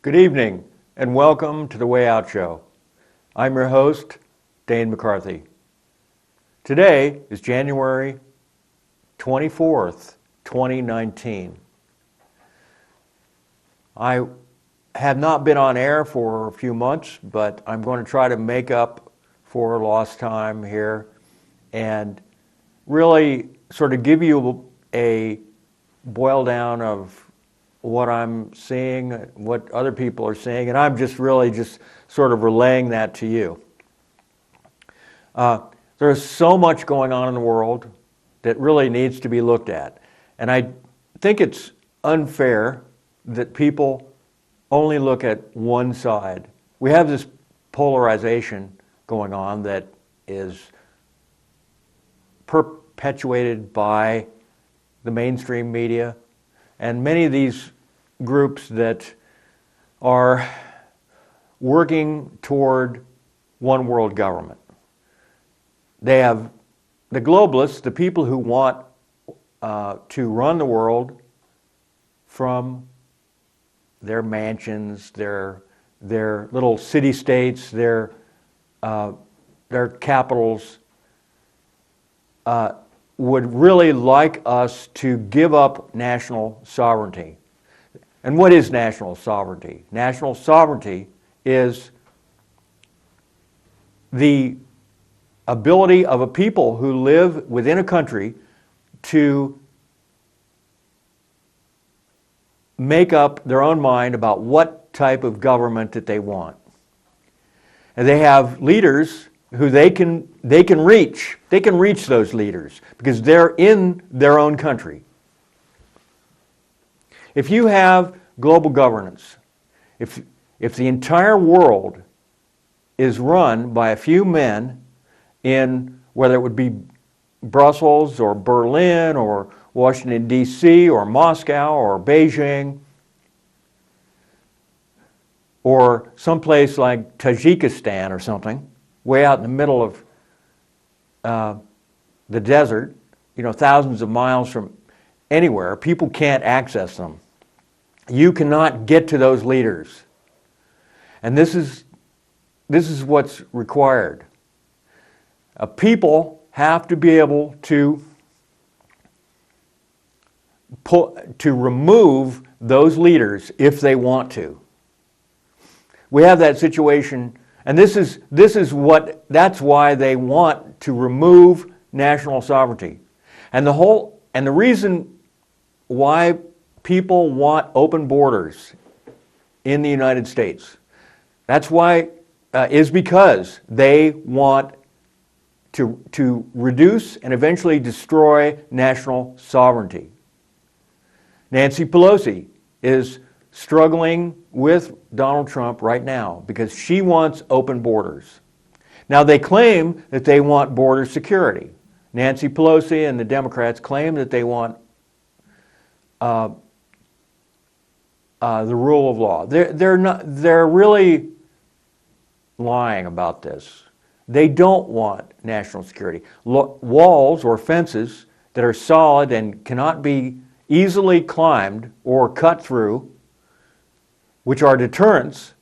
Good evening and welcome to the Way Out Show. I'm your host, Dane McCarthy. Today is January 24th, 2019. I have not been on air for a few months, but I'm going to try to make up for lost time here and really sort of give you a boil down of what I'm seeing, what other people are seeing, and I'm just sort of relaying that to you. There's so much going on in the world that really needs to be looked at. And I think it's unfair that people only look at one side. We have this polarization going on that is perpetuated by the mainstream media and many of these groups that are working toward one world government. They have the globalists, the people who want to run the world from their mansions, their little city-states, their capitals, would really like us to give up national sovereignty. And what is national sovereignty? National sovereignty is the ability of a people who live within a country to make up their own mind about what type of government that they want. And they have leaders who they can reach. They can reach those leaders because they're in their own country. If you have global governance, if the entire world is run by a few men in, whether it would be Brussels or Berlin or Washington, D.C. or Moscow or Beijing or someplace like Tajikistan or something, way out in the middle of the desert, thousands of miles from anywhere, people can't access them. You cannot get to those leaders. And this is what's required. People have to be able to remove those leaders if they want to. We have that situation, and that's why they want to remove national sovereignty. And the reason why people want open borders in the United States, that's why is because they want to reduce and eventually destroy national sovereignty. Nancy Pelosi is struggling with Donald Trump right now because she wants open borders. Now they claim that they want border security. Nancy Pelosi and the Democrats claim that they want the rule of law. They're really lying about this. They don't want national security. Walls or fences that are solid and cannot be easily climbed or cut through, which are deterrents,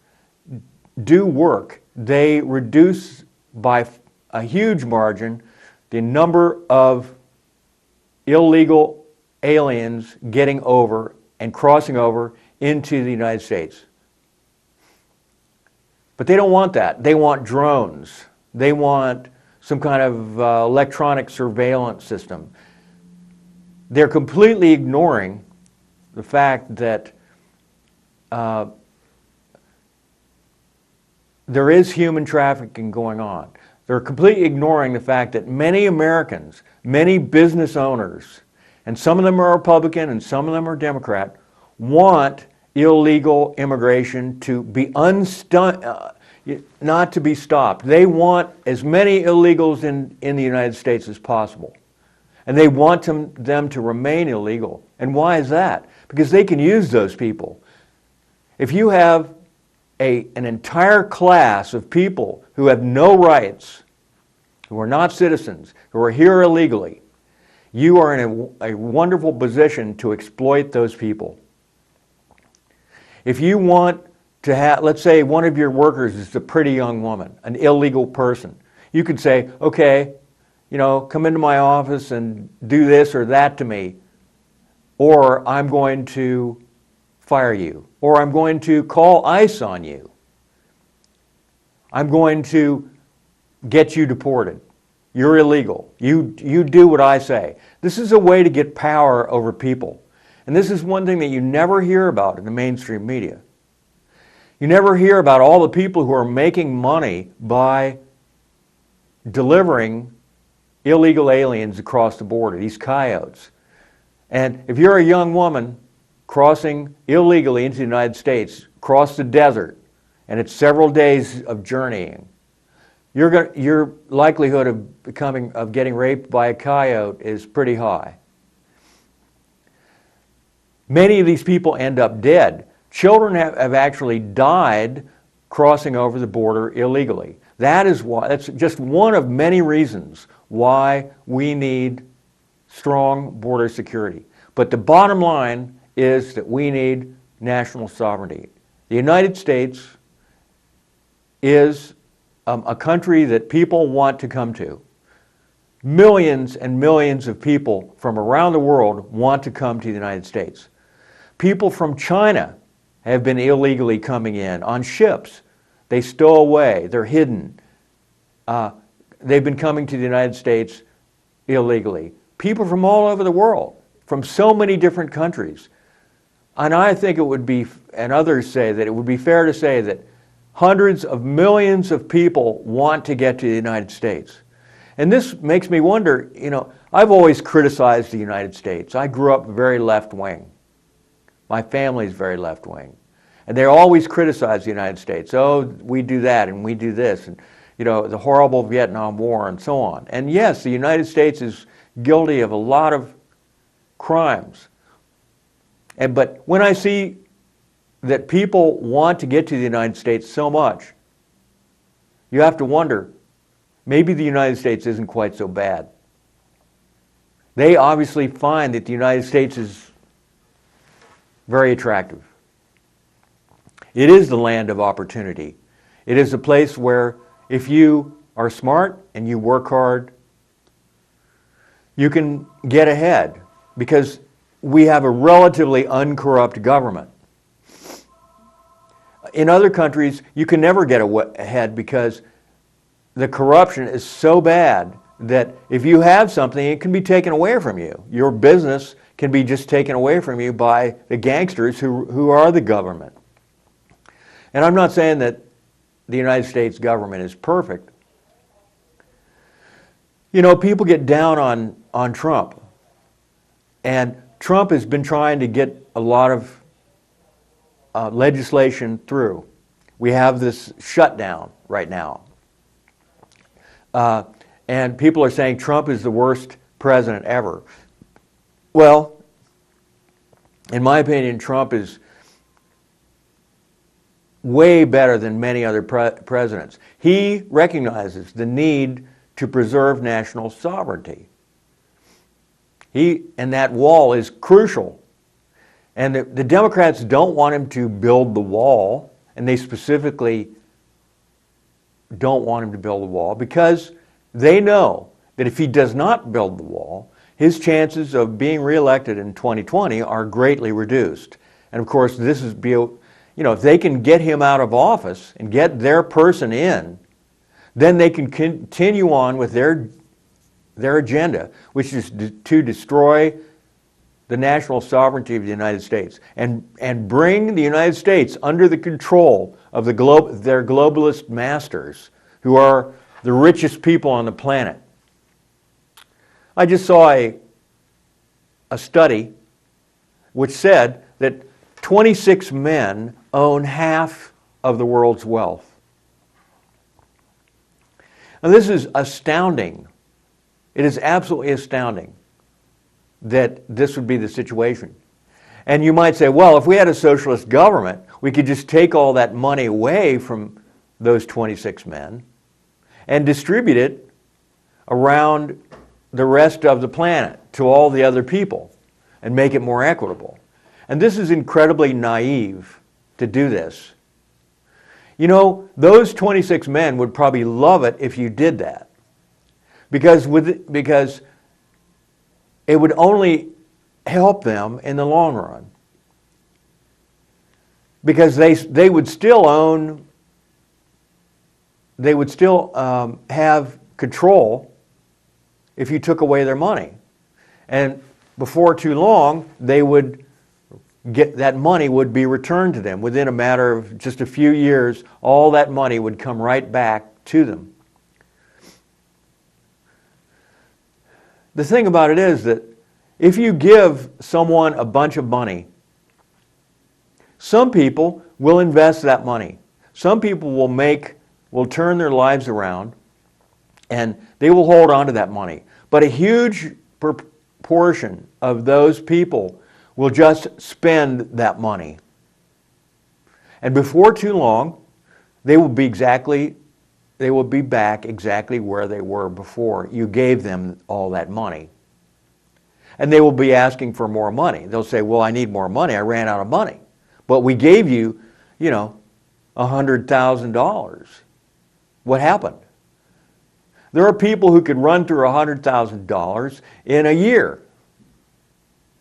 do work. They reduce by a huge margin the number of illegal aliens getting over and crossing over into the United States. But they don't want that. They want drones. They want some kind of electronic surveillance system. They're completely ignoring the fact that there is human trafficking going on. They're completely ignoring the fact that many Americans, many business owners, and some of them are Republican and some of them are Democrat, want illegal immigration to be not to be stopped. They want as many illegals in the United States as possible. And they want them to remain illegal. And why is that? Because they can use those people. If you have an entire class of people who have no rights, who are not citizens, who are here illegally, you are in a wonderful position to exploit those people. If you want to have, let's say one of your workers is a pretty young woman, an illegal person. You could say, okay, come into my office and do this or that to me, or I'm going to fire you, or I'm going to call ICE on you. I'm going to get you deported. You're illegal. You do what I say. This is a way to get power over people. And this is one thing that you never hear about in the mainstream media. You never hear about all the people who are making money by delivering illegal aliens across the border, these coyotes. And if you're a young woman crossing illegally into the United States, cross the desert, and it's several days of journeying, your likelihood of getting raped by a coyote is pretty high. Many of these people end up dead. Children have actually died crossing over the border illegally. That's just one of many reasons why we need strong border security. But the bottom line is that we need national sovereignty. The United States is a country that people want to come to. Millions and millions of people from around the world want to come to the United States. People from China have been illegally coming in on ships. They stow away, they're hidden. They've been coming to the United States illegally. People from all over the world, from so many different countries. And I think it would be, and others say that it would be fair to say that hundreds of millions of people want to get to the United States. And this makes me wonder, I've always criticized the United States. I grew up very left-wing. My family's very left-wing. And they always criticize the United States. Oh, we do that and we do this. And, the horrible Vietnam War and so on. And yes, the United States is guilty of a lot of crimes. But when I see that people want to get to the United States so much, you have to wonder, maybe the United States isn't quite so bad. They obviously find that the United States is very attractive. It is the land of opportunity. It is a place where if you are smart and you work hard, you can get ahead because we have a relatively uncorrupt government. In other countries, you can never get ahead because the corruption is so bad that if you have something, it can be taken away from you. Your business can be just taken away from you by the gangsters who are the government. And I'm not saying that the United States government is perfect. People get down on Trump. And Trump has been trying to get a lot of legislation through. We have this shutdown right now. And people are saying Trump is the worst president ever. Well, in my opinion, Trump is way better than many other presidents. He recognizes the need to preserve national sovereignty. And that wall is crucial. And the Democrats don't want him to build the wall, and they specifically don't want him to build the wall because they know that if he does not build the wall, his chances of being reelected in 2020 are greatly reduced. And of course, this is, if they can get him out of office and get their person in, then they can continue on with their agenda, which is to destroy the national sovereignty of the United States and bring the United States under the control of their globalist masters, who are the richest people on the planet. I just saw a study which said that 26 men own half of the world's wealth. And this is astounding. It is absolutely astounding that this would be the situation. And you might say, well, if we had a socialist government, we could just take all that money away from those 26 men and distribute it around the rest of the planet to all the other people and make it more equitable. And this is incredibly naive to do this. You know, those 26 men would probably love it if you did that. Because it would only help them in the long run. Because they would still own, they would still have control if you took away their money. And before too long, they would get, that money would be returned to them. Within a matter of just a few years, all that money would come right back to them. The thing about it is that if you give someone a bunch of money, some people will invest that money. Some people will turn their lives around and they will hold on to that money. But a huge proportion of those people will just spend that money. And before too long, they will be back exactly where they were before you gave them all that money. And they will be asking for more money. They'll say, well, I need more money. I ran out of money. But we gave you, $100,000. What happened? There are people who could run through $100,000 in a year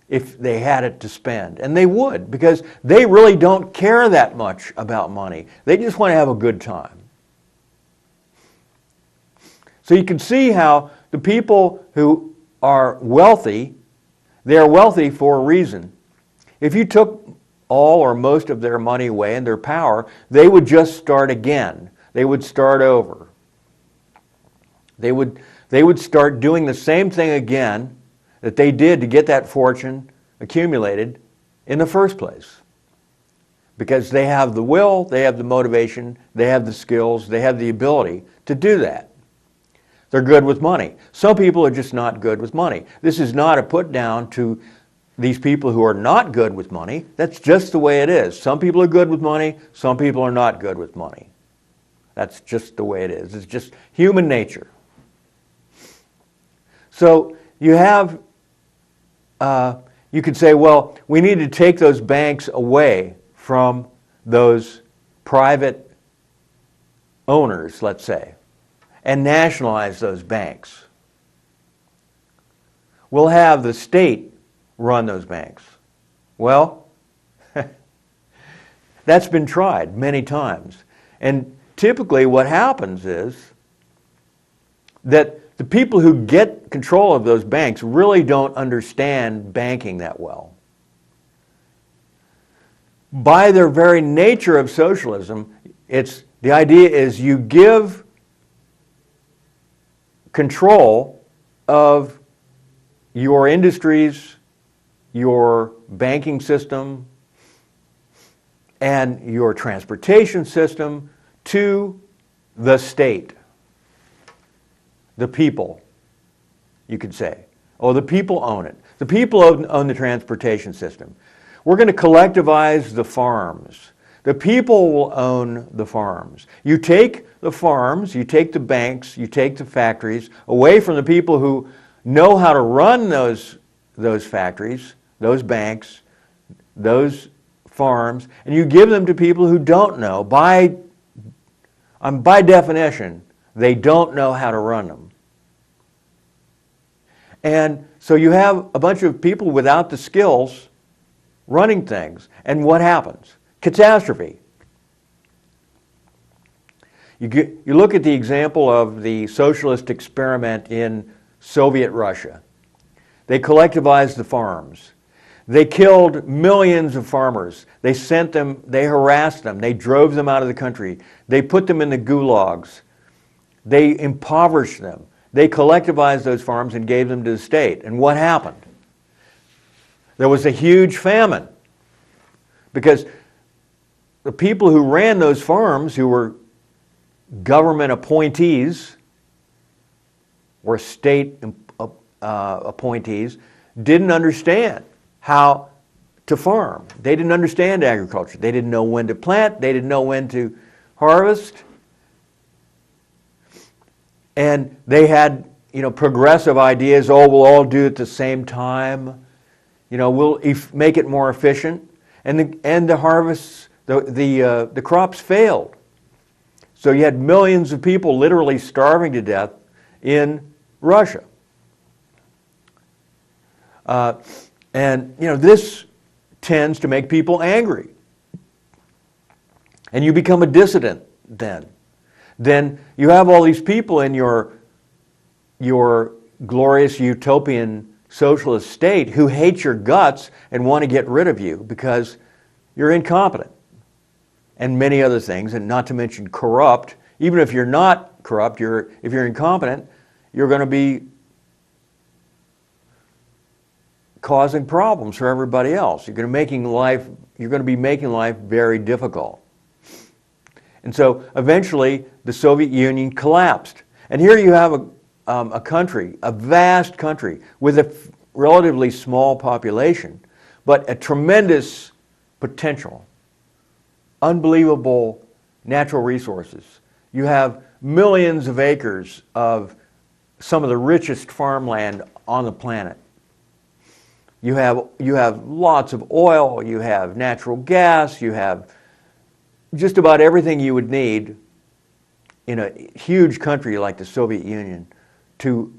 if they had it to spend. And they would, because they really don't care that much about money. They just want to have a good time. So you can see how the people who are wealthy, they are wealthy for a reason. If you took all or most of their money away and their power, they would just start again. They would start over. They would start doing the same thing again that they did to get that fortune accumulated in the first place. Because they have the will, they have the motivation, they have the skills, they have the ability to do that. They're good with money. Some people are just not good with money. This is not a put down to these people who are not good with money. That's just the way it is. Some people are good with money, some people are not good with money. That's just the way it is. It's just human nature. So you have, you could say, well, we need to take those banks away from those private owners, let's say, and nationalize those banks. We'll have the state run those banks. Well, that's been tried many times. And typically what happens is that the people who get control of those banks really don't understand banking that well. By their very nature of socialism, the idea is you give control of your industries, your banking system, and your transportation system to the state. The people, you could say. Oh, the people own it. The people own the transportation system. We're going to collectivize the farms. The people will own the farms. You take the farms, you take the banks, you take the factories away from the people who know how to run those factories, those banks, those farms, and you give them to people who don't know. By definition, they don't know how to run them. And so you have a bunch of people without the skills running things. And what happens? Catastrophe. You look at the example of the socialist experiment in Soviet Russia. They collectivized the farms. They killed millions of farmers. They sent them, they harassed them, they drove them out of the country. They put them in the gulags. They impoverished them. They collectivized those farms and gave them to the state. And what happened? There was a huge famine because the people who ran those farms, who were government appointees or state appointees, didn't understand how to farm. They didn't understand agriculture. They didn't know when to plant. They didn't know when to harvest. And they had, progressive ideas. Oh, we'll all do it at the same time. We'll make it more efficient. And the harvests, the crops failed So you had millions of people literally starving to death in Russia. And this tends to make people angry. And you become a dissident then. Then you have all these people in your glorious utopian socialist state who hate your guts and want to get rid of you because you're incompetent and many other things, and not to mention corrupt. Even if you're not corrupt, if you're incompetent, you're going to be causing problems for everybody else. You're going to be making life very difficult. And so eventually the Soviet Union collapsed. And here you have a country, a vast country with a relatively small population, but a tremendous potential, unbelievable natural resources. You have millions of acres of some of the richest farmland on the planet. You have lots of oil, you have natural gas, you have just about everything you would need in a huge country like the Soviet Union to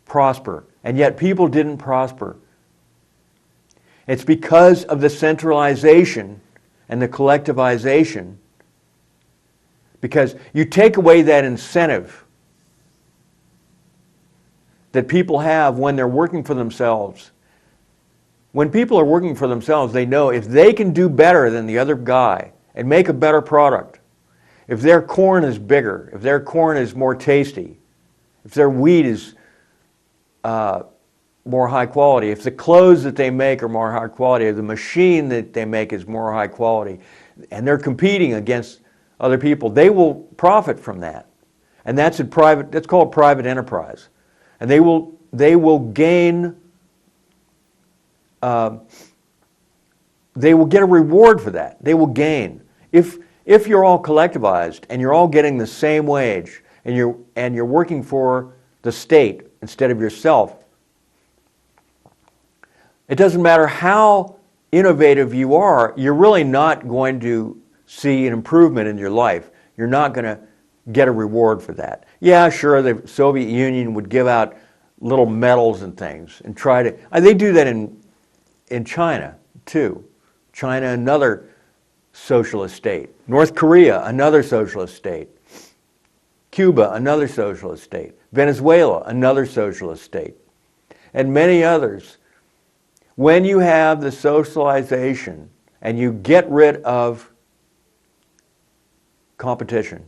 prosper. And yet people didn't prosper. It's because of the centralization and the collectivization. Because you take away that incentive that people have when they're working for themselves. When people are working for themselves, they know if they can do better than the other guy and make a better product, if their corn is bigger, if their corn is more tasty, if their wheat is more high quality, if the clothes that they make are more high quality, or the machine that they make is more high quality, and they're competing against other people, they will profit from that. And that's called private enterprise. And they will gain, they will get a reward for that. They will gain. If you're all collectivized and you're all getting the same wage and you're working for the state instead of yourself, it doesn't matter how innovative you are, you're really not going to see an improvement in your life. You're not going to get a reward for that. Yeah, sure, the Soviet Union would give out little medals and things and try to, they do that in China too. China, another socialist state. North Korea, another socialist state. Cuba, another socialist state. Venezuela, another socialist state. And many others. When you have the socialization and you get rid of competition,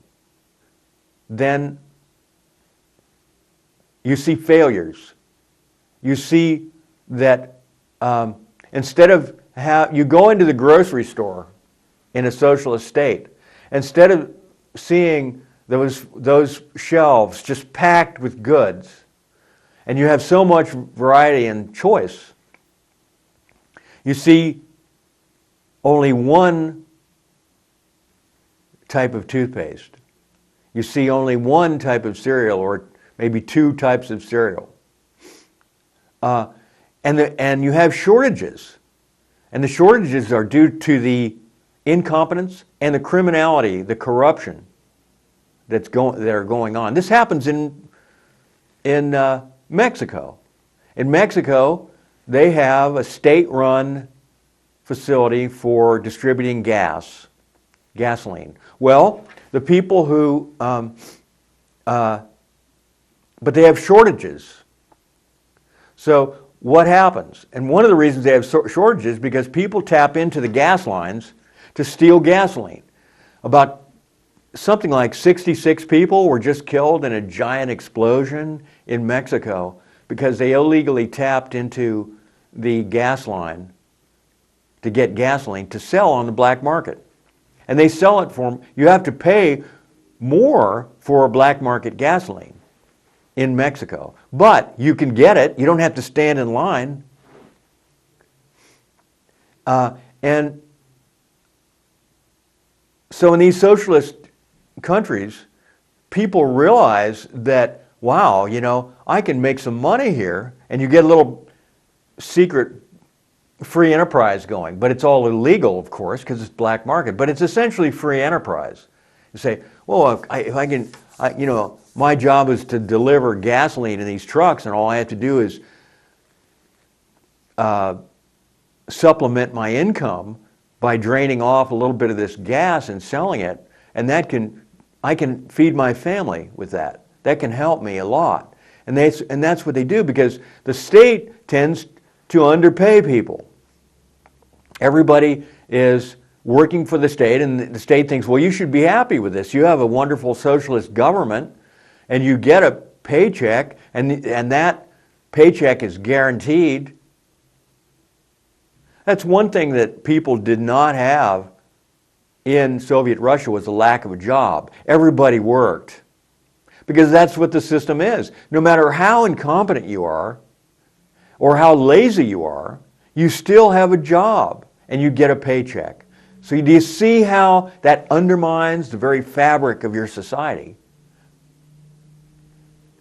then you see failures. You see that instead of you go into the grocery store in a socialist state, instead of seeing those shelves just packed with goods, and you have so much variety and choice, you see only one type of toothpaste. You see only one type of cereal, or maybe two types of cereal. And you have shortages. And the shortages are due to the incompetence and the criminality, the corruption that are going on. This happens in Mexico. In Mexico, they have a state-run facility for distributing gasoline. Well, the people who, but they have shortages. So what happens? And one of the reasons they have shortages is because people tap into the gas lines to steal gasoline. About something like 66 people were just killed in a giant explosion in Mexico because they illegally tapped into the gas line to get gasoline to sell on the black market. And they sell it for them. You have to pay more for black market gasoline in Mexico. But you can get it. You don't have to stand in line. And so in these socialist countries, people realize that, wow, I can make some money here, and you get a little secret free enterprise going. But it's all illegal, of course, because it's black market. But it's essentially free enterprise. You say, well, if I can, you know, my job is to deliver gasoline in these trucks, and all I have to do is supplement my income by draining off a little bit of this gas and selling it, and I can feed my family with that. That can help me a lot. And that's what they do, because the state tends to underpay people. Everybody is working for the state, and the state thinks, well, you should be happy with this. You have a wonderful socialist government, and you get a paycheck, and that paycheck is guaranteed. That's one thing that people did not have in Soviet Russia, was a lack of a job. Everybody worked, because that's what the system is. No matter how incompetent you are or how lazy you are, you still have a job and you get a paycheck. So do you see how that undermines the very fabric of your society?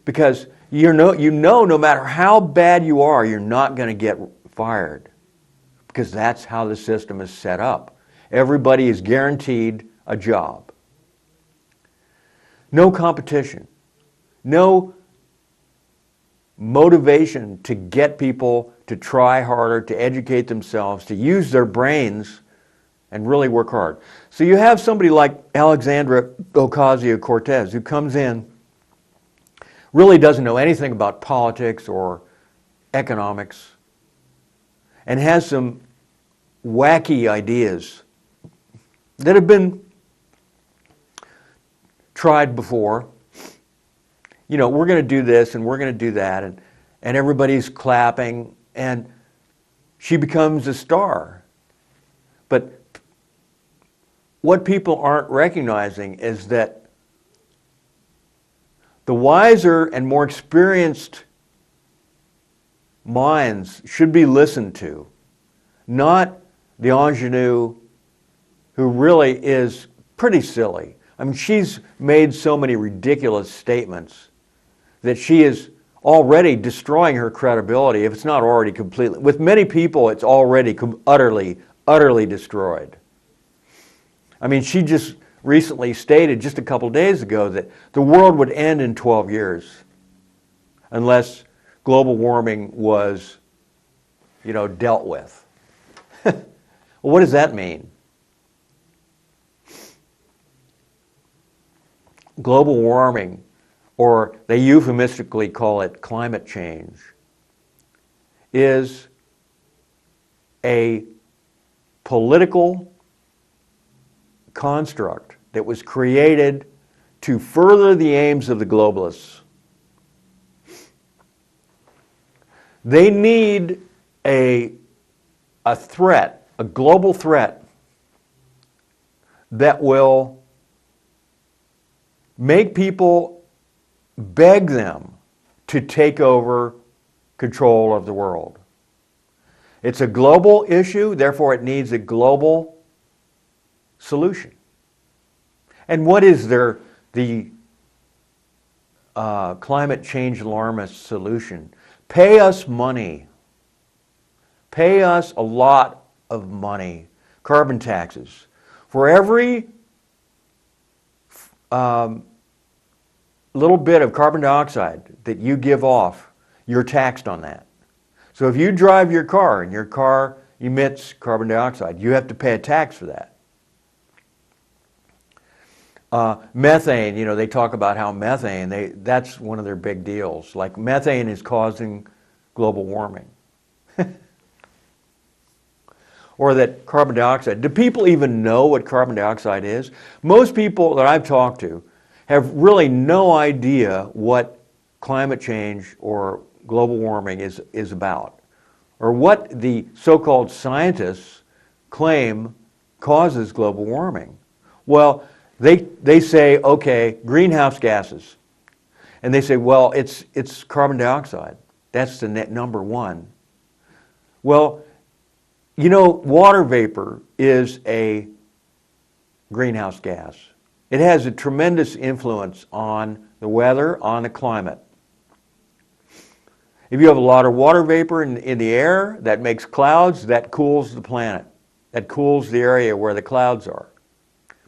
Because you know no matter how bad you are, you're not going to get fired, because that's how the system is set up. Everybody is guaranteed a job. No competition. No motivation to get people to try harder, to educate themselves, to use their brains and really work hard. So you have somebody like Alexandra Ocasio-Cortez, who comes in, really doesn't know anything about politics or economics, and has some wacky ideas that have been tried before. You know, we're going to do this and we're going to do that, and everybody's clapping, and she becomes a star. But what people aren't recognizing is that the wiser and more experienced minds should be listened to, not the ingenue who really is pretty silly. I mean, she's made so many ridiculous statements that she is already destroying her credibility, if it's not already completely. With many people, it's already utterly destroyed. I mean, she just recently stated, just a couple days ago, that the world would end in 12 years unless global warming was, dealt with. Well, what does that mean? Global warming, or they euphemistically call it climate change, is a political construct that was created to further the aims of the globalists. They need a threat, a global threat, that will make people beg them to take over control of the world. It's a global issue, therefore it needs a global solution. And what is the climate change alarmist solution? Pay us money. Pay us a lot of money. Carbon taxes. For every little bit of carbon dioxide that you give off, you're taxed on that. So if you drive your car and your car emits carbon dioxide, you have to pay a tax for that. Methane, they talk about how methane, that's one of their big deals. Like methane is causing global warming. Or that carbon dioxide. Do people even know what carbon dioxide is? Most people that I've talked to have really no idea what climate change or global warming is about, or what the so-called scientists claim causes global warming. Well, they say, okay, greenhouse gases. And they say, well, it's carbon dioxide. That's the number one. Well, water vapor is a greenhouse gas. It has a tremendous influence on the weather, on the climate. If you have a lot of water vapor in the air, that makes clouds, that cools the planet. That cools the area where the clouds are.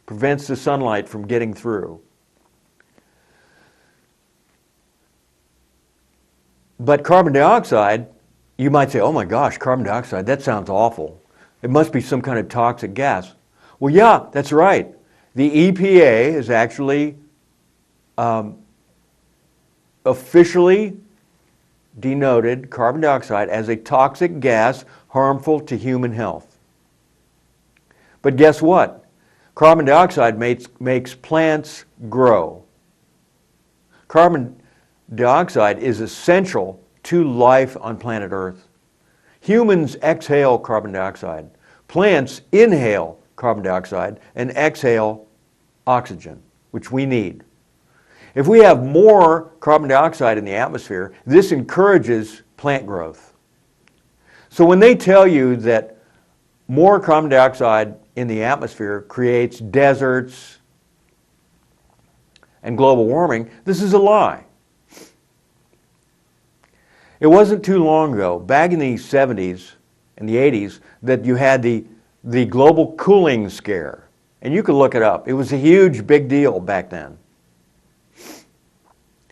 prevents the sunlight from getting through. But carbon dioxide, you might say, oh my gosh, carbon dioxide, that sounds awful. It must be some kind of toxic gas. Well, yeah, that's right. The EPA has actually officially denoted carbon dioxide as a toxic gas harmful to human health. But guess what? Carbon dioxide makes plants grow. Carbon dioxide is essential to life on planet Earth. Humans exhale carbon dioxide. Plants inhale carbon dioxide and exhale oxygen, which we need. If we have more carbon dioxide in the atmosphere, this encourages plant growth. So when they tell you that more carbon dioxide in the atmosphere creates deserts and global warming, this is a lie. It wasn't too long ago, back in the 70s and the 80s, that you had the global cooling scare. And you could look it up. It was a huge, big deal back then.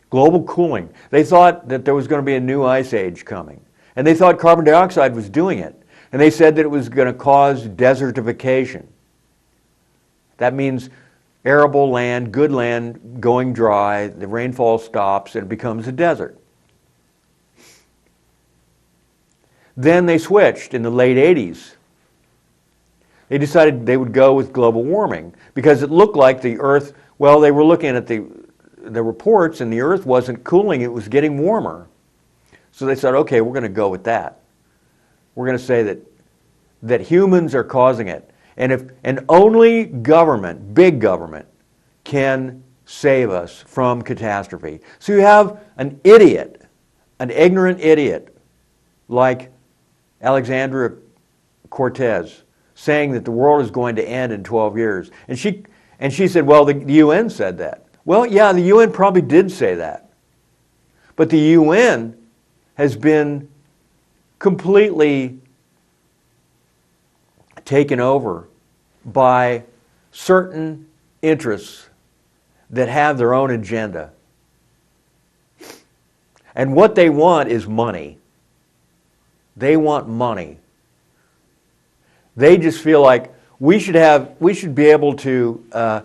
Global cooling. They thought that there was going to be a new ice age coming. And they thought carbon dioxide was doing it. And they said that it was going to cause desertification. That means arable land, good land, going dry, the rainfall stops, and it becomes a desert. Then they switched in the late 80s. They decided they would go with global warming because it looked like the Earth, well, they were looking at the reports and the Earth wasn't cooling, it was getting warmer. So they said, okay, we're going to go with that. We're going to say that humans are causing it. And only government, big government, can save us from catastrophe. So you have an idiot, an ignorant idiot, like Alexandria Cortez, saying that the world is going to end in 12 years. And she said, well, the UN said that. Well, yeah, the UN probably did say that. But the UN has been completely taken over by certain interests that have their own agenda. And what they want is money. They want money. They just feel like we should be able to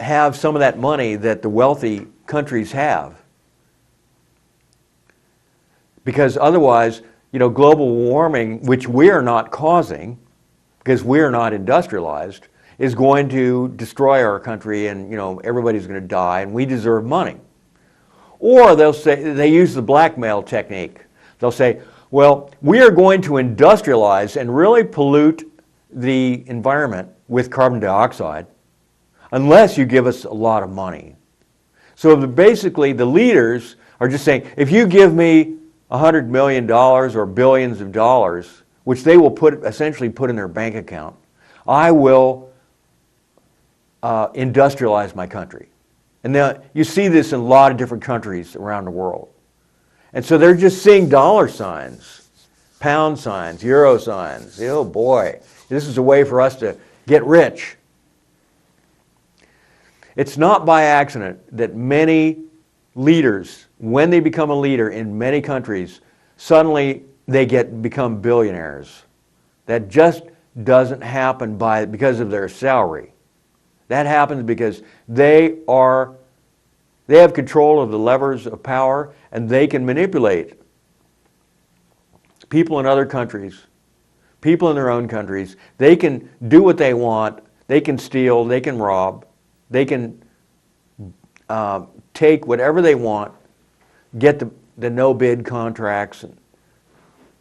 have some of that money that the wealthy countries have. Because otherwise, global warming, which we are not causing, because we are not industrialized, is going to destroy our country, and everybody's going to die, and we deserve money. Or they'll say, they use the blackmail technique. They'll say, well, we are going to industrialize and really pollute the environment with carbon dioxide unless you give us a lot of money. So basically the leaders are just saying, if you give me $100 million or billions of dollars, which they will essentially put in their bank account, I will industrialize my country. And now you see this in a lot of different countries around the world. And so they're just seeing dollar signs, pound signs, euro signs. Oh boy, this is a way for us to get rich. It's not by accident that many leaders, when they become a leader in many countries, suddenly they become billionaires. That just doesn't happen because of their salary. That happens because they have control of the levers of power, and they can manipulate people in other countries, people in their own countries. They can do what they want. They can steal. They can rob. They can take whatever they want, get the no-bid contracts.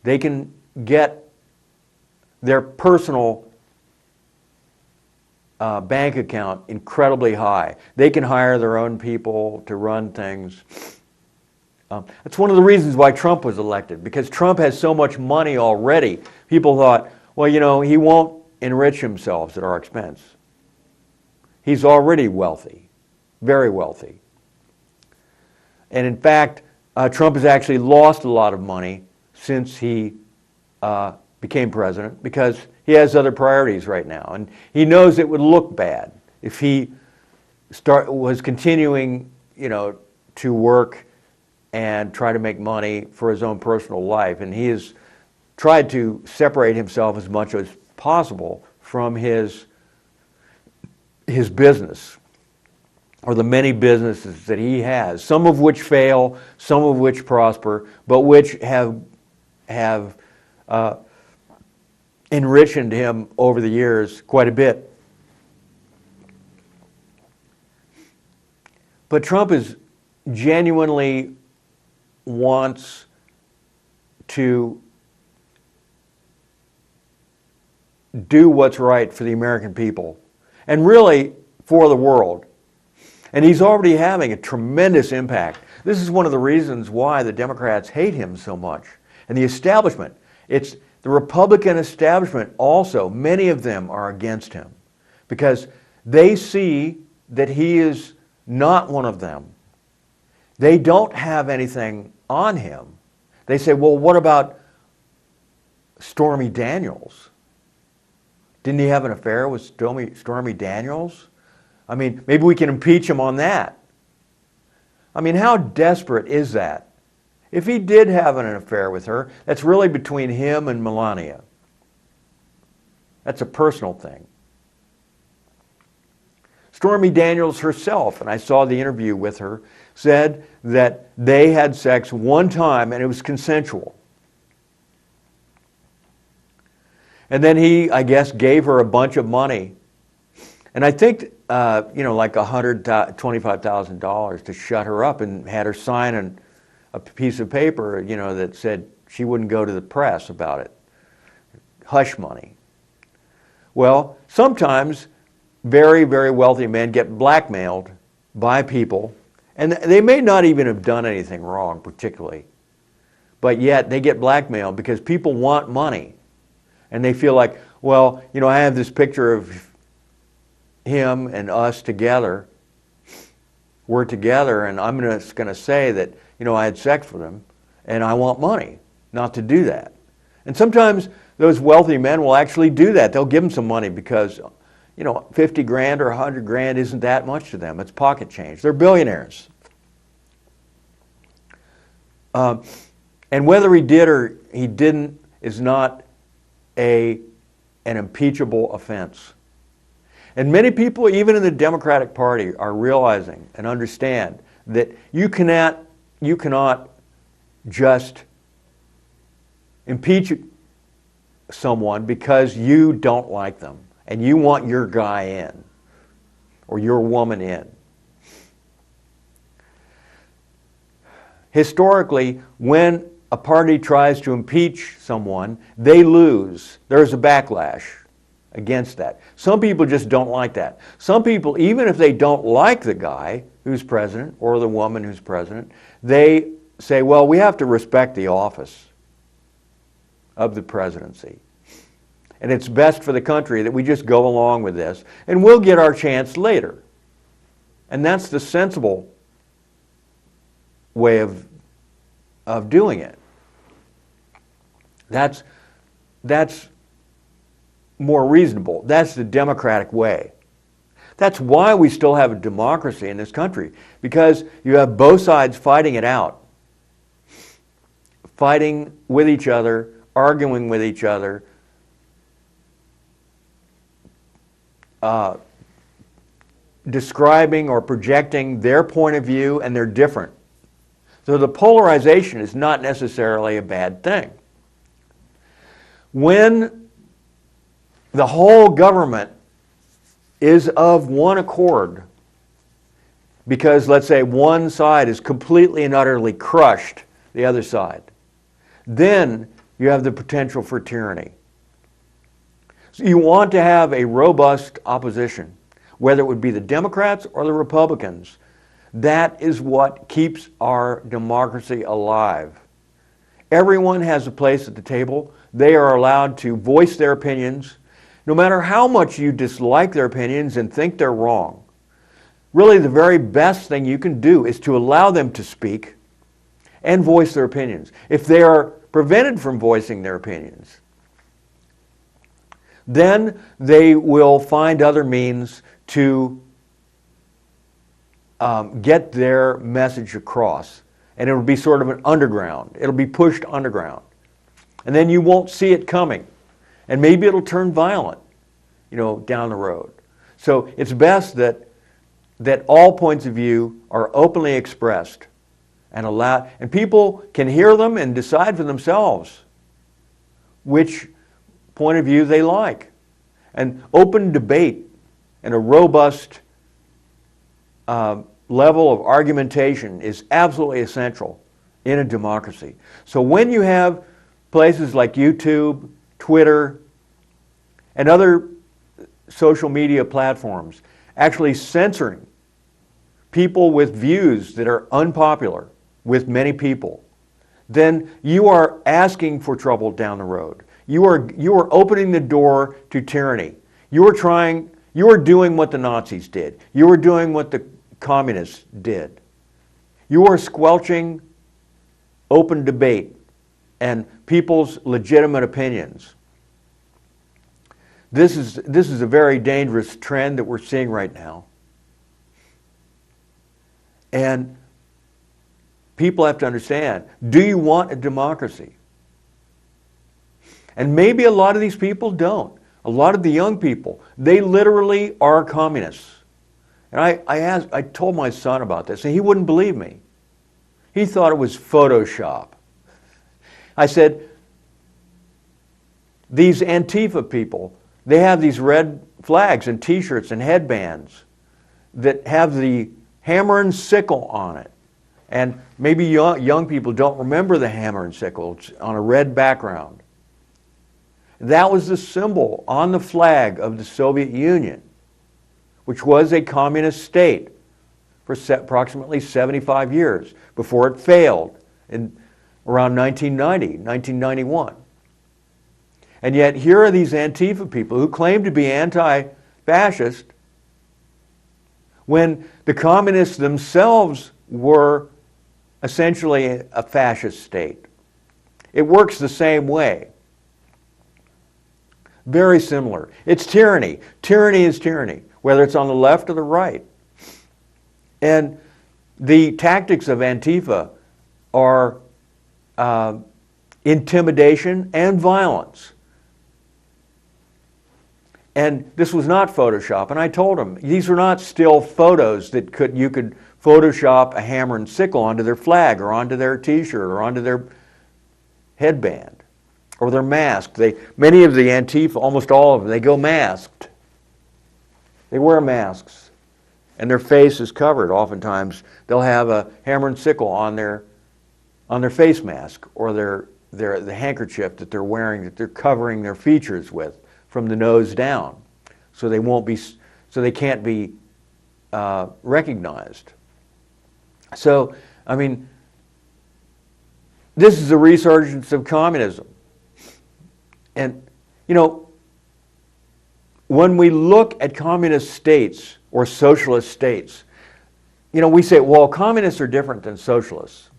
They can get their personal bank account incredibly high. They can hire their own people to run things. That's one of the reasons why Trump was elected, because Trump has so much money already. People thought, well, he won't enrich himself at our expense. He's already wealthy, very wealthy. And in fact, Trump has actually lost a lot of money since he became president, because he has other priorities right now. And he knows it would look bad if he was continuing, to work and try to make money for his own personal life. And he has tried to separate himself as much as possible from his business, or the many businesses that he has, some of which fail, some of which prosper, but which have enriched him over the years quite a bit. But Trump genuinely wants to do what's right for the American people, and really for the world. And he's already having a tremendous impact. This is one of the reasons why the Democrats hate him so much. And the establishment, it's the Republican establishment also, many of them are against him because they see that he is not one of them. They don't have anything on him. They say, well, what about Stormy Daniels? Didn't he have an affair with Stormy Daniels? I mean, maybe we can impeach him on that. I mean, how desperate is that? If he did have an affair with her, that's really between him and Melania. That's a personal thing. Stormy Daniels herself, and I saw the interview with her, said that they had sex one time and it was consensual. And then he, I guess, gave her a bunch of money. And I think, like $125,000 to shut her up, and had her sign a piece of paper, that said she wouldn't go to the press about it. Hush money. Well, sometimes very, very wealthy men get blackmailed by people, and they may not even have done anything wrong particularly, but yet they get blackmailed because people want money. And they feel like, well, I have this picture of him and us together. We're together, and I'm just going to say that, I had sex with him, and I want money not to do that. And sometimes those wealthy men will actually do that. They'll give him some money because, 50 grand or 100 grand isn't that much to them. It's pocket change. They're billionaires. And whether he did or he didn't is not an impeachable offense. And many people, even in the Democratic Party, are realizing and understand that you cannot just impeach someone because you don't like them and you want your guy in or your woman in. Historically, when a party tries to impeach someone, they lose. There's a backlash against that. Some people just don't like that. Some people, even if they don't like the guy who's president or the woman who's president, they say, well, we have to respect the office of the presidency. And it's best for the country that we just go along with this, and we'll get our chance later. And that's the sensible way of doing it. That's more reasonable. That's the democratic way. That's why we still have a democracy in this country, because you have both sides fighting it out, fighting with each other, arguing with each other, describing or projecting their point of view, and they're different. So the polarization is not necessarily a bad thing. When the whole government is of one accord, because let's say one side is completely and utterly crushed the other side, then you have the potential for tyranny. So you want to have a robust opposition, whether it would be the Democrats or the Republicans. That is what keeps our democracy alive. Everyone has a place at the table. They are allowed to voice their opinions, no matter how much you dislike their opinions and think they're wrong. Really, the very best thing you can do is to allow them to speak and voice their opinions. If they are prevented from voicing their opinions, then they will find other means to get their message across. And it'll be sort of an underground. It'll be pushed underground. And then you won't see it coming. And maybe it'll turn violent, down the road. So it's best that all points of view are openly expressed and allowed, and people can hear them and decide for themselves which point of view they like. And open debate and a robust level of argumentation is absolutely essential in a democracy. So when you have places like YouTube, Twitter, and other social media platforms actually censoring people with views that are unpopular with many people, then you are asking for trouble down the road. You are opening the door to tyranny. You are doing what the Nazis did. You are doing what the communists did. You are squelching open debate and people's legitimate opinions. This is a very dangerous trend that we're seeing right now. And people have to understand, do you want a democracy? And maybe a lot of these people don't. A lot of the young people, they literally are communists. And I told my son about this, and he wouldn't believe me. He thought it was Photoshop. I said, these Antifa people, they have these red flags and t-shirts and headbands that have the hammer and sickle on it. And maybe young people don't remember the hammer and sickle. It's on a red background. That was the symbol on the flag of the Soviet Union, which was a communist state for approximately 75 years before it failed in around 1990, 1991. And yet here are these Antifa people who claim to be anti-fascist when the communists themselves were essentially a fascist state. It works the same way. Very similar. It's tyranny. Tyranny is tyranny, whether it's on the left or the right. And the tactics of Antifa are intimidation and violence. And this was not Photoshop. And I told them, these are not still photos that you could Photoshop a hammer and sickle onto their flag or onto their t-shirt or onto their headband or their mask. Many of the Antifa, almost all of them, they go masked. They wear masks. And their face is covered. Oftentimes, they'll have a hammer and sickle on their face mask or the handkerchief that they're wearing, that they're covering their features with from the nose down, so they can't be recognized. So, I mean, this is a resurgence of communism. And, when we look at communist states or socialist states, we say, well, communists are different than socialists.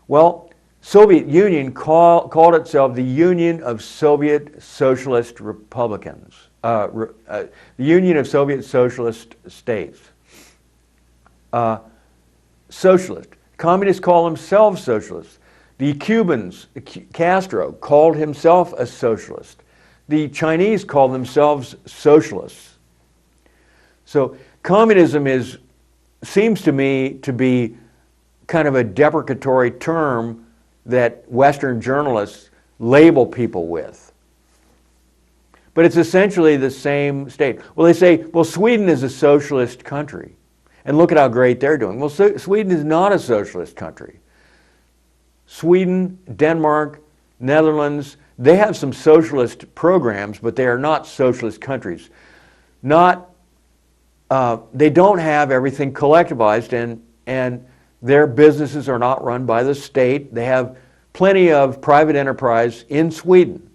Well, Soviet Union called itself the Union of Soviet Socialist Republicans, the Union of Soviet Socialist States. Socialist. Communists call themselves socialists. The Cubans, Castro, called himself a socialist. The Chinese call themselves socialists. So communism seems to me to be kind of a deprecatory term that Western journalists label people with. But it's essentially the same state. Well, they say, well, Sweden is a socialist country. And look at how great they're doing. Well, Sweden is not a socialist country. Sweden, Denmark, Netherlands, they have some socialist programs, but they are not socialist countries. They don't have everything collectivized, and their businesses are not run by the state. They have plenty of private enterprise in Sweden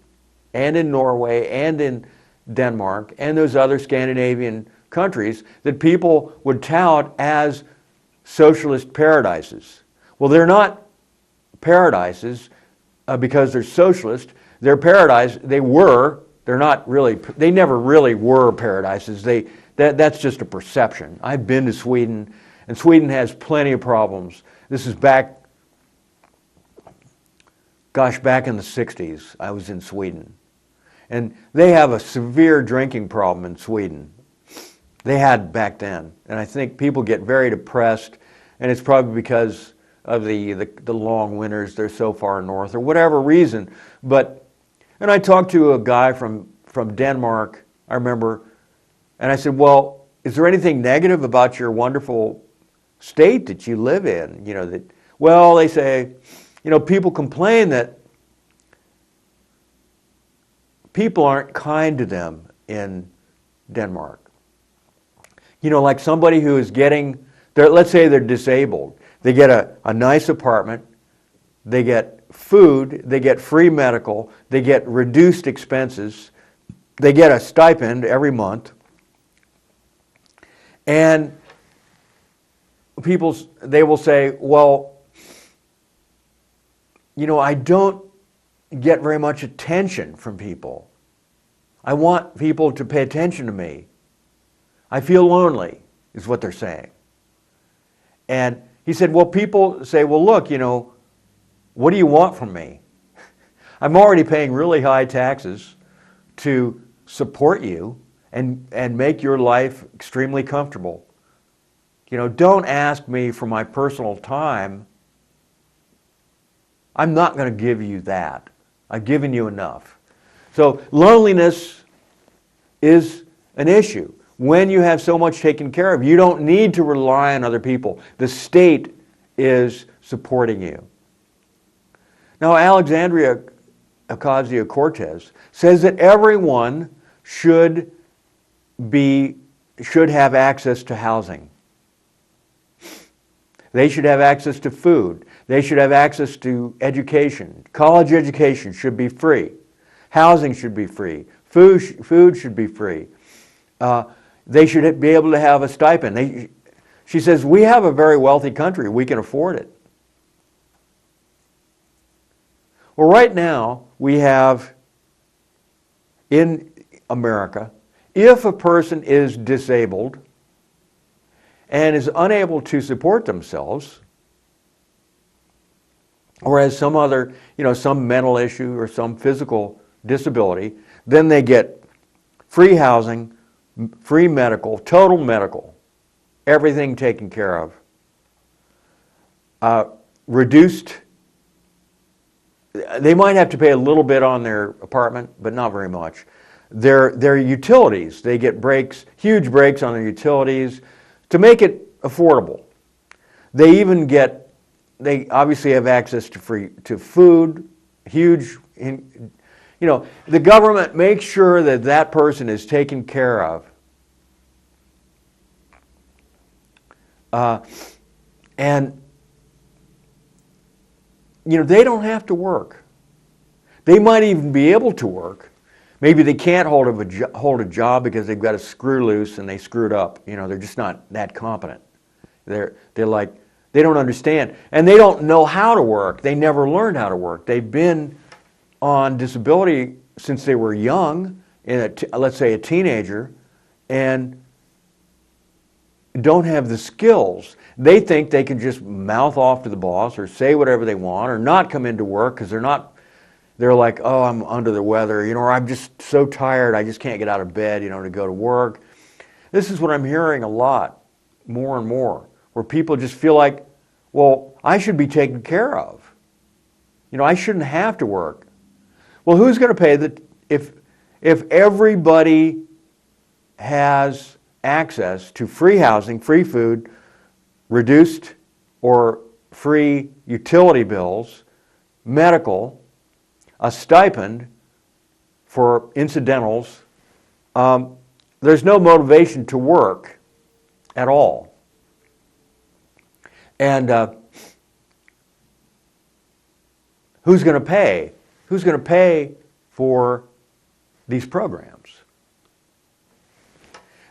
and in Norway and in Denmark and those other Scandinavian countries that people would tout as socialist paradises. Well, they're not paradises because they're socialist. They're paradise. They never really were paradises. They That's just a perception. I've been to Sweden, and Sweden has plenty of problems. This is back in the 60s, I was in Sweden. And they have a severe drinking problem in Sweden. They had back then. And I think people get very depressed, and it's probably because of the long winters, they're so far north, or whatever reason. And I talked to a guy from Denmark, I remember, and I said, well, is there anything negative about your wonderful state that you live in? Well, they say, people complain that people aren't kind to them in Denmark. Like somebody who is let's say they're disabled. They get a nice apartment, they get food, they get free medical, they get reduced expenses, they get a stipend every month. And they will say, well, I don't get very much attention from people. I want people to pay attention to me. I feel lonely, is what they're saying. And he said, well, people say, well, look, what do you want from me? I'm already paying really high taxes to support you and make your life extremely comfortable. Don't ask me for my personal time. I'm not going to give you that. I've given you enough. So loneliness is an issue. When you have so much taken care of, you don't need to rely on other people. The state is supporting you. Now, Alexandria Ocasio-Cortez says that everyone should have access to housing. They should have access to food. They should have access to education. College education should be free. Housing should be free. Food should be free. They should be able to have a stipend. She says, we have a very wealthy country. We can afford it. Well, right now, we have in America, if a person is disabled and is unable to support themselves, or has some other, some mental issue or some physical disability, then they get free housing, free medical, total medical, everything taken care of. Reduced, they might have to pay a little bit on their apartment, but not very much. Their utilities, they get breaks, huge breaks on their utilities to make it affordable. They obviously have access to food, huge, the government makes sure that that person is taken care of. And they don't have to work. They might even be able to work. Maybe they can't hold a job because they've got a screw loose and they screwed up. They're just not that competent. They're like, they don't understand. And they don't know how to work. They never learned how to work. They've been on disability since they were young, let's say a teenager, and don't have the skills. They think they can just mouth off to the boss or say whatever they want or not come into work because they're like, oh, I'm under the weather, or I'm just so tired, I just can't get out of bed, to go to work. This is what I'm hearing a lot, more and more, where people just feel like, well, I should be taken care of. I shouldn't have to work. Well, who's going to pay if everybody has access to free housing, free food, reduced or free utility bills, medical, a stipend for incidentals, there's no motivation to work at all. And who's going to pay? Who's going to pay for these programs?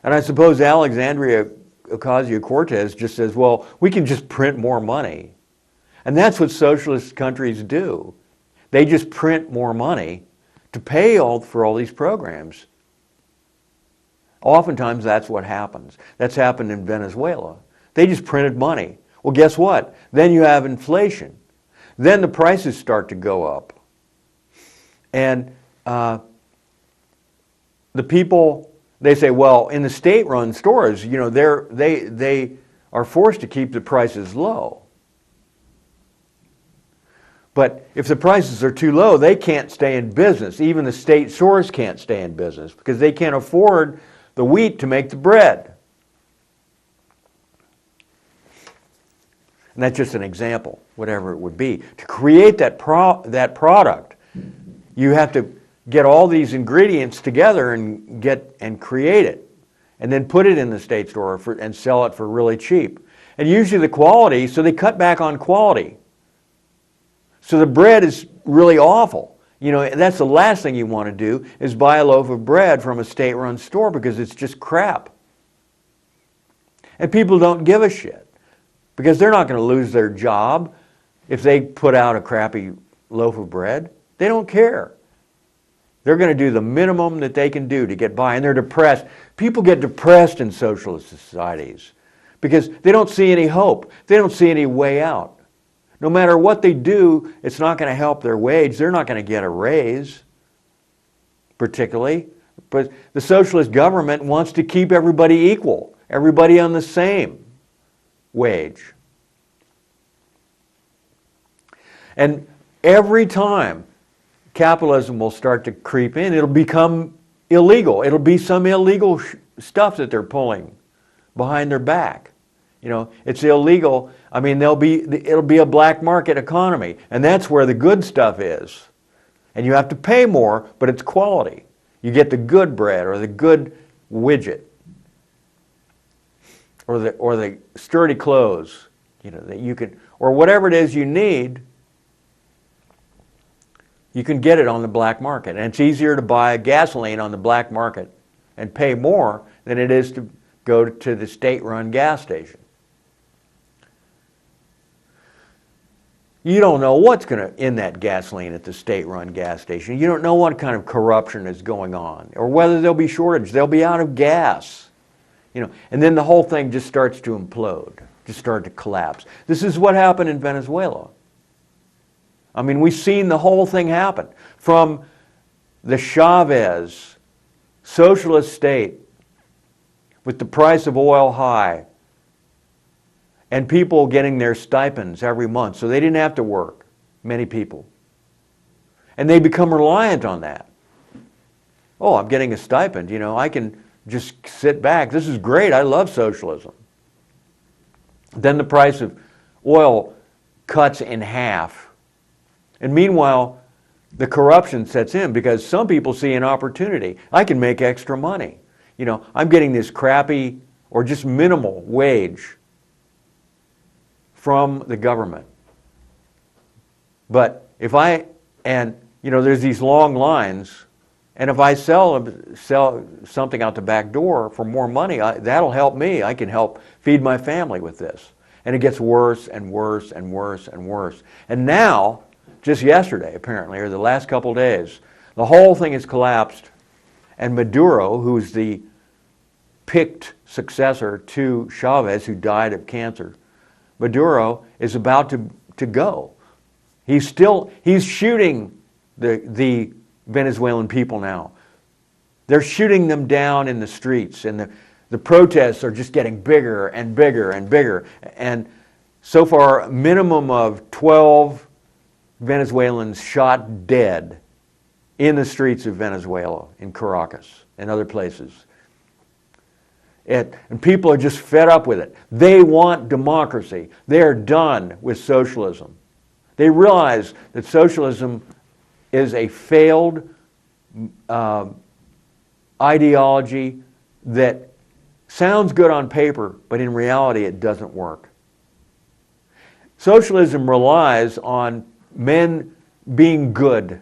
And I suppose Alexandria Ocasio-Cortez just says, well, we can just print more money. And that's what socialist countries do. They just print more money to pay for all these programs. Oftentimes that's what happens. That's happened in Venezuela. They just printed money. Well, guess what? Then you have inflation. Then the prices start to go up. And the people, they say, well, in the state-run stores, you know, they are forced to keep the prices low. But if the prices are too low, they can't stay in business. Even the state stores can't stay in business because they can't afford the wheat to make the bread. And that's just an example, whatever it would be. To create that product, you have to get all these ingredients together and create it, and then put it in the state store and sell it for really cheap. And usually the quality, so they cut back on quality. So the bread is really awful. You know, that's the last thing you want to do is buy a loaf of bread from a state-run store because it's just crap. And people don't give a shit because they're not going to lose their job if they put out a crappy loaf of bread. They don't care. They're going to do the minimum that they can do to get by, and they're depressed. People get depressed in socialist societies because they don't see any hope. They don't see any way out. No matter what they do, it's not going to help their wage. They're not going to get a raise, particularly. But the socialist government wants to keep everybody equal, everybody on the same wage. And every time capitalism will start to creep in, it'll become illegal. It'll be some illegal stuff that they're pulling behind their back. You know, it's illegal. I mean, it'll be a black market economy, and that's where the good stuff is. And you have to pay more, but it's quality. You get the good bread or the good widget or the sturdy clothes, you know, that you can, or whatever it is you need. You can get it on the black market, and it's easier to buy gasoline on the black market and pay more than it is to go to the state-run gas station. You don't know what's going to in that gasoline at the state-run gas station. You don't know what kind of corruption is going on, or whether there'll be shortage. They'll be out of gas, you know, and then the whole thing just starts to implode, just start to collapse. This is what happened in Venezuela. I mean, we've seen the whole thing happen from the Chavez socialist state with the price of oil high and people getting their stipends every month, so they didn't have to work, many people. And they become reliant on that. Oh, I'm getting a stipend, you know, I can just sit back. This is great, I love socialism. Then the price of oil cuts in half. And meanwhile, the corruption sets in because some people see an opportunity. I can make extra money. You know, I'm getting this crappy or just minimal wage from the government. But if you know, there's these long lines, and if I sell something out the back door for more money, that'll help me. I can help feed my family with this. And it gets worse and worse and worse and worse. And now, just yesterday apparently, or the last couple days, the whole thing has collapsed, and Maduro, who's the picked successor to Chavez, who died of cancer, Maduro is about to go. He's shooting the Venezuelan people now. They're shooting them down in the streets, and the protests are just getting bigger and bigger and bigger. And so far, a minimum of 12 Venezuelans shot dead in the streets of Venezuela, in Caracas and other places. And people are just fed up with it. They want democracy. They're done with socialism. They realize that socialism is a failed ideology that sounds good on paper, but in reality it doesn't work. Socialism relies on men being good,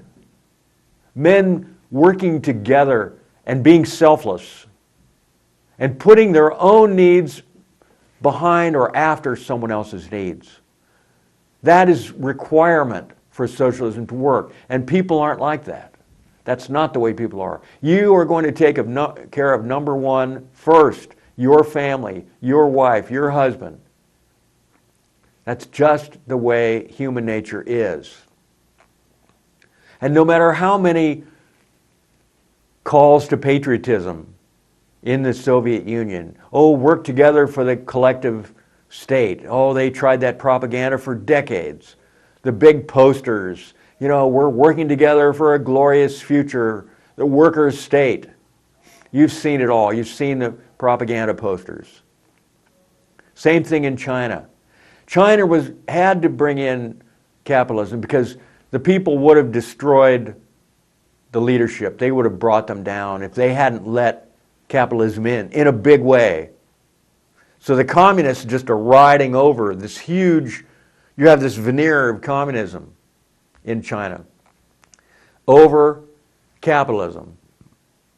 men working together and being selfless, and putting their own needs behind or after someone else's needs. That is requirement for socialism to work, and people aren't like that. That's not the way people are. You are going to take care of number one first, your family, your wife, your husband. That's just the way human nature is. And no matter how many calls to patriotism in the Soviet Union, oh, work together for the collective state. Oh, they tried that propaganda for decades. The big posters, we're working together for a glorious future, the workers' state. You've seen it all. You've seen the propaganda posters. Same thing in China. China had to bring in capitalism because the people would have destroyed the leadership. They would have brought them down if they hadn't let capitalism in a big way. So the communists just are riding over this huge, you have this veneer of communism in China over capitalism,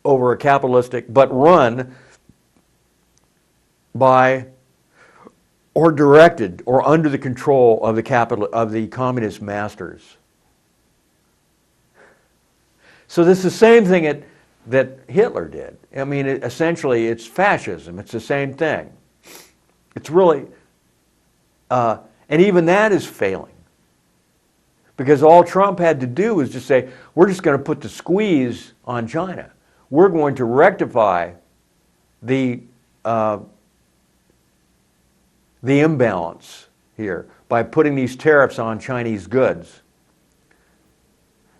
over a capitalistic, but run by or directed or under the control of the communist masters. So this is the same thing that Hitler did. I mean, essentially, it's fascism. It's the same thing. It's really, and even that is failing. Because all Trump had to do was just say, we're just going to put the squeeze on China. We're going to rectify the imbalance here by putting these tariffs on Chinese goods.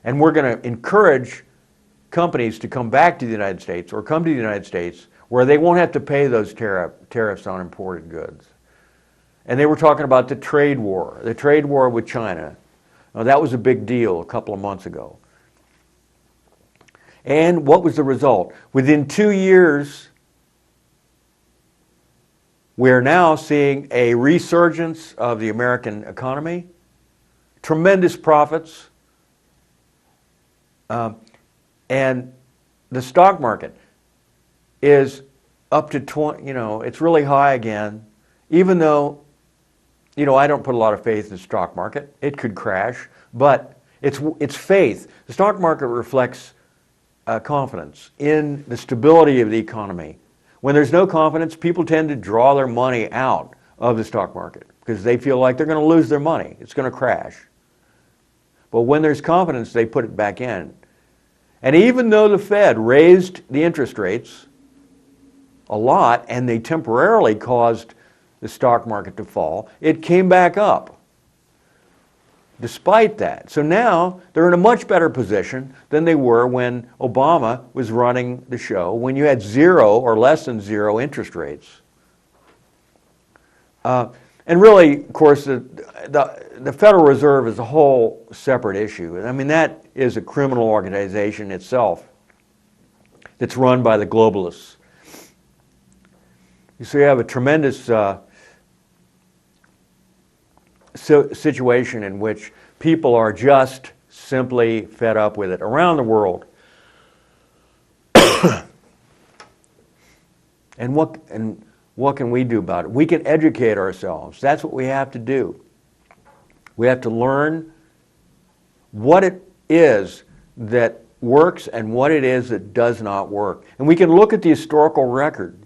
And we're going to encourage companies to come back to the United States or come to the United States where they won't have to pay those tariffs on imported goods. And they were talking about the trade war with China. Now, that was a big deal a couple of months ago. And what was the result? Within 2 years, we're now seeing a resurgence of the American economy, tremendous profits, and the stock market is up to 20, it's really high again, even though, I don't put a lot of faith in the stock market. It could crash, but it's faith. The stock market reflects confidence in the stability of the economy. When there's no confidence, people tend to draw their money out of the stock market because they feel like they're going to lose their money. It's going to crash. But when there's confidence, they put it back in. And even though the Fed raised the interest rates a lot and they temporarily caused the stock market to fall, it came back up despite that. So now they're in a much better position than they were when Obama was running the show, when you had zero or less than zero interest rates. And really, of course, the Federal Reserve is a whole separate issue. I mean, that is a criminal organization itself that's run by the globalists. So you have a tremendous situation in which people are just simply fed up with it around the world. And what can we do about it? We can educate ourselves. That's what we have to do. We have to learn what it is that works and what it is that does not work. And we can look at the historical record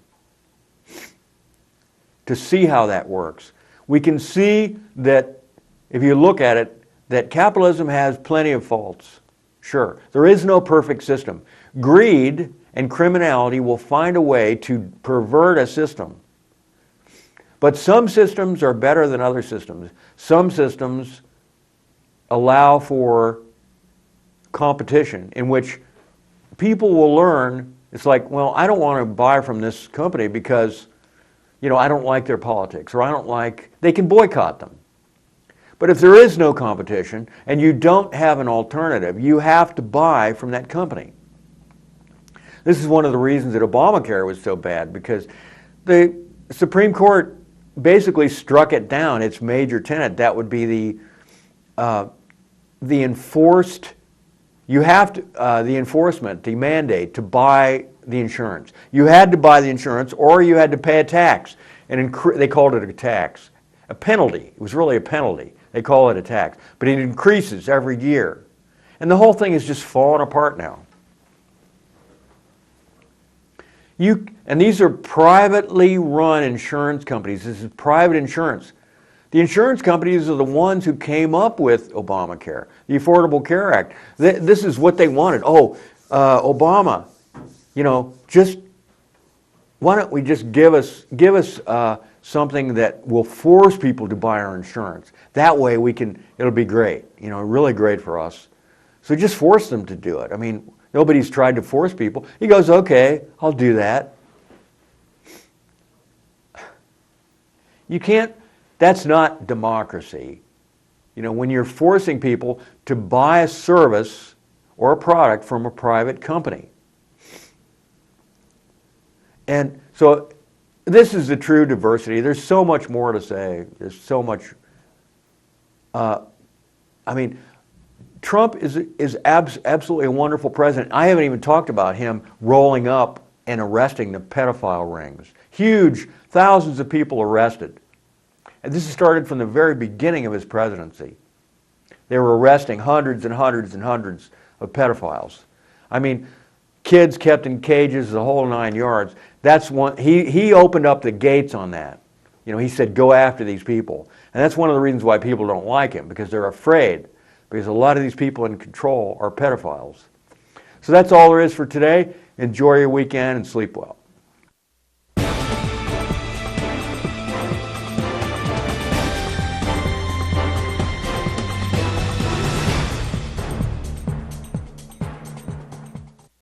to see how that works. We can see that, if you look at it, that capitalism has plenty of faults. Sure, there is no perfect system. Greed and criminality will find a way to pervert a system. But some systems are better than other systems. Some systems allow for competition in which people will learn, it's like, well, I don't want to buy from this company because, I don't like their politics, or they can boycott them. But if there is no competition and you don't have an alternative, you have to buy from that company. This is one of the reasons that Obamacare was so bad, because the Supreme Court basically struck it down, its major tenet. That would be the enforced, the enforcement, the mandate to buy the insurance. You had to buy the insurance or you had to pay a tax. And they called it a tax. A penalty. It was really a penalty. They call it a tax. But it increases every year. And the whole thing is just falling apart now. And these are privately run insurance companies. This is private insurance. The insurance companies are the ones who came up with Obamacare, the Affordable Care Act. This is what they wanted. Oh, Obama, just why don't we just give us something that will force people to buy our insurance? That way it'll be great, really great for us. So just force them to do it. I mean, nobody's tried to force people. He goes, okay, I'll do that. You can't, that's not democracy. When you're forcing people to buy a service or a product from a private company. And so this is the true diversity. There's so much more to say. There's so much. Trump is absolutely a wonderful president. I haven't even talked about him rolling up and arresting the pedophile rings. Huge, thousands of people arrested. And this started from the very beginning of his presidency. They were arresting hundreds and hundreds and hundreds of pedophiles. I mean, kids kept in cages, the whole 9 yards. That's one. He opened up the gates on that. He said, go after these people. And that's one of the reasons why people don't like him, because they're afraid. Because a lot of these people in control are pedophiles. So that's all there is for today. Enjoy your weekend and sleep well.